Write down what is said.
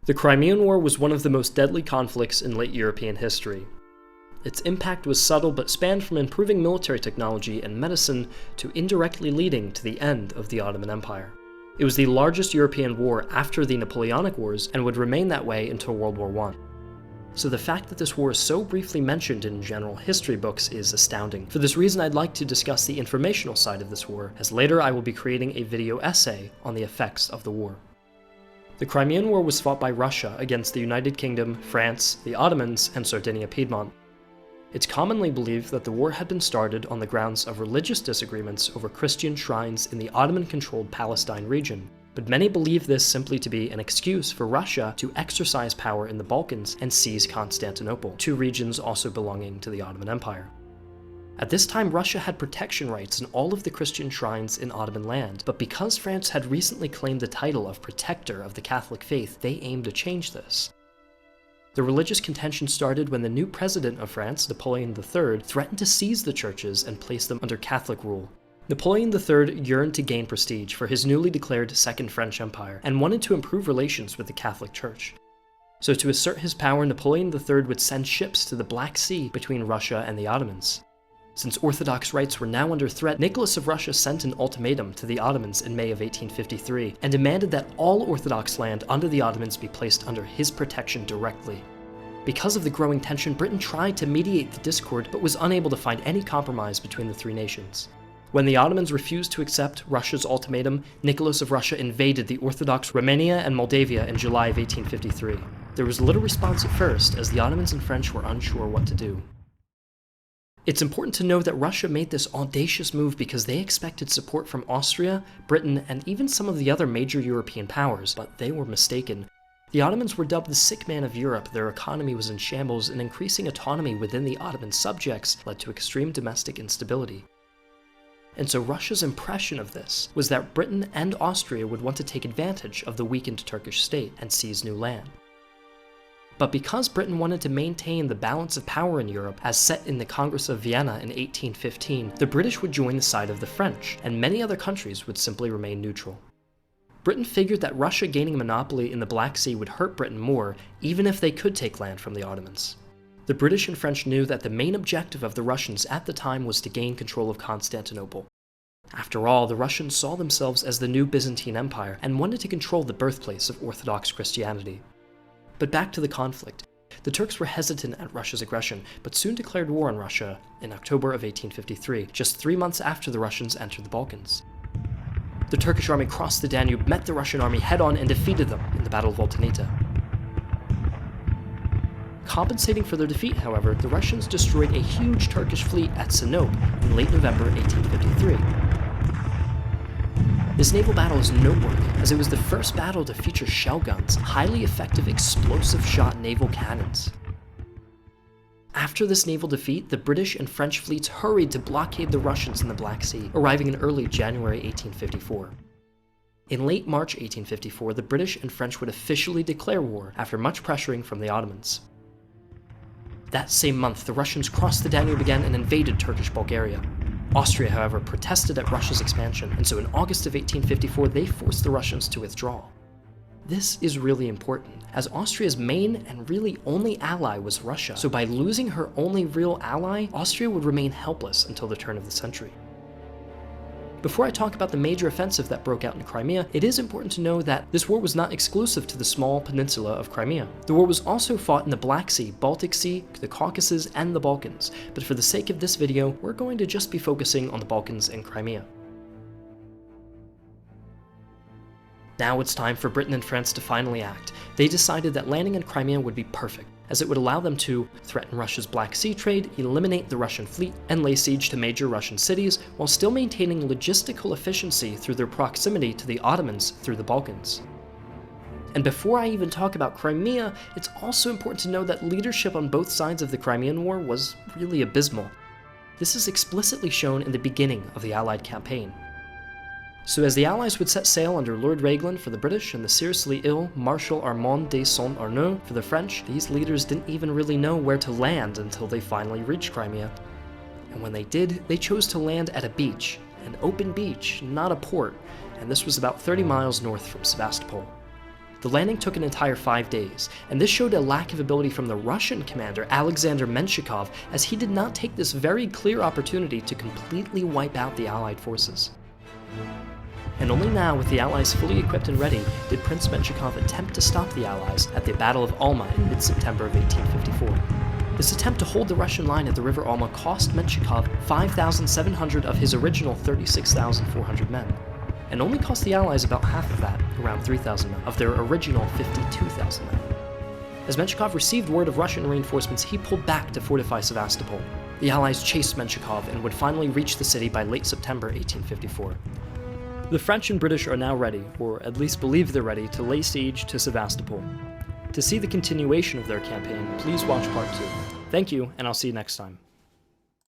The Crimean War was one of the most deadly conflicts in late European history. Its impact was subtle but spanned from improving military technology and medicine to indirectly leading to the end of the Ottoman Empire. It was the largest European war after the Napoleonic Wars and would remain that way until World War I. So the fact that this war is so briefly mentioned in general history books is astounding. For this reason, I'd like to discuss the informational side of this war, as later I will be creating a video essay on the effects of the war. The Crimean War was fought by Russia against the United Kingdom, France, the Ottomans, and Sardinia-Piedmont. It's commonly believed that the war had been started on the grounds of religious disagreements over Christian shrines in the Ottoman-controlled Palestine region, but many believe this simply to be an excuse for Russia to exercise power in the Balkans and seize Constantinople, two regions also belonging to the Ottoman Empire. At this time, Russia had protection rights in all of the Christian shrines in Ottoman land, but because France had recently claimed the title of protector of the Catholic faith, they aimed to change this. The religious contention started when the new president of France, Napoleon III, threatened to seize the churches and place them under Catholic rule. Napoleon III yearned to gain prestige for his newly declared Second French Empire and wanted to improve relations with the Catholic Church. So to assert his power, Napoleon III would send ships to the Black Sea between Russia and the Ottomans. Since Orthodox rights were now under threat, Nicholas of Russia sent an ultimatum to the Ottomans in May of 1853 and demanded that all Orthodox land under the Ottomans be placed under his protection directly. Because of the growing tension, Britain tried to mediate the discord but was unable to find any compromise between the three nations. When the Ottomans refused to accept Russia's ultimatum, Nicholas of Russia invaded the Orthodox Romania and Moldavia in July of 1853. There was little response at first, as the Ottomans and French were unsure what to do. It's important to know that Russia made this audacious move because they expected support from Austria, Britain, and even some of the other major European powers, but they were mistaken. The Ottomans were dubbed the sick man of Europe, their economy was in shambles, and increasing autonomy within the Ottoman subjects led to extreme domestic instability. And so Russia's impression of this was that Britain and Austria would want to take advantage of the weakened Turkish state and seize new land. But because Britain wanted to maintain the balance of power in Europe as set in the Congress of Vienna in 1815, the British would join the side of the French, and many other countries would simply remain neutral. Britain figured that Russia gaining a monopoly in the Black Sea would hurt Britain more, even if they could take land from the Ottomans. The British and French knew that the main objective of the Russians at the time was to gain control of Constantinople. After all, the Russians saw themselves as the new Byzantine Empire and wanted to control the birthplace of Orthodox Christianity. But back to the conflict. The Turks were hesitant at Russia's aggression, but soon declared war on Russia in October of 1853, just 3 months after the Russians entered the Balkans. The Turkish army crossed the Danube, met the Russian army head-on, and defeated them in the Battle of Voltanita. Compensating for their defeat, however, the Russians destroyed a huge Turkish fleet at Sinope in late November 1853. This naval battle is noteworthy, as it was the first battle to feature shell guns, highly effective explosive-shot naval cannons. After this naval defeat, the British and French fleets hurried to blockade the Russians in the Black Sea, arriving in early January 1854. In late March 1854, the British and French would officially declare war after much pressuring from the Ottomans. That same month, the Russians crossed the Danube again and invaded Turkish Bulgaria. Austria, however, protested at Russia's expansion, and so in August of 1854, they forced the Russians to withdraw. This is really important, as Austria's main and really only ally was Russia, so by losing her only real ally, Austria would remain helpless until the turn of the century. Before I talk about the major offensive that broke out in Crimea, it is important to know that this war was not exclusive to the small peninsula of Crimea. The war was also fought in the Black Sea, Baltic Sea, the Caucasus, and the Balkans, but for the sake of this video, we're going to just be focusing on the Balkans and Crimea. Now it's time for Britain and France to finally act. They decided that landing in Crimea would be perfect, as it would allow them to threaten Russia's Black Sea trade, eliminate the Russian fleet, and lay siege to major Russian cities, while still maintaining logistical efficiency through their proximity to the Ottomans through the Balkans. And before I even talk about Crimea, it's also important to know that leadership on both sides of the Crimean War was really abysmal. This is explicitly shown in the beginning of the Allied campaign. So as the Allies would set sail under Lord Raglan for the British and the seriously ill Marshal Armand de Saint-Arnaud for the French, these leaders didn't even really know where to land until they finally reached Crimea. And when they did, they chose to land at a beach, an open beach, not a port, and this was about 30 miles north from Sevastopol. The landing took an entire 5 days, and this showed a lack of ability from the Russian commander Alexander Menshikov, as he did not take this very clear opportunity to completely wipe out the Allied forces. And only now, with the Allies fully equipped and ready, did Prince Menshikov attempt to stop the Allies at the Battle of Alma in mid-September of 1854. This attempt to hold the Russian line at the River Alma cost Menshikov 5,700 of his original 36,400 men, and only cost the Allies about half of that, around 3,000 men, of their original 52,000 men. As Menshikov received word of Russian reinforcements, he pulled back to fortify Sevastopol. The Allies chased Menshikov and would finally reach the city by late September 1854. The French and British are now ready, or at least believe they're ready, to lay siege to Sevastopol. To see the continuation of their campaign, please watch part 2. Thank you, and I'll see you next time.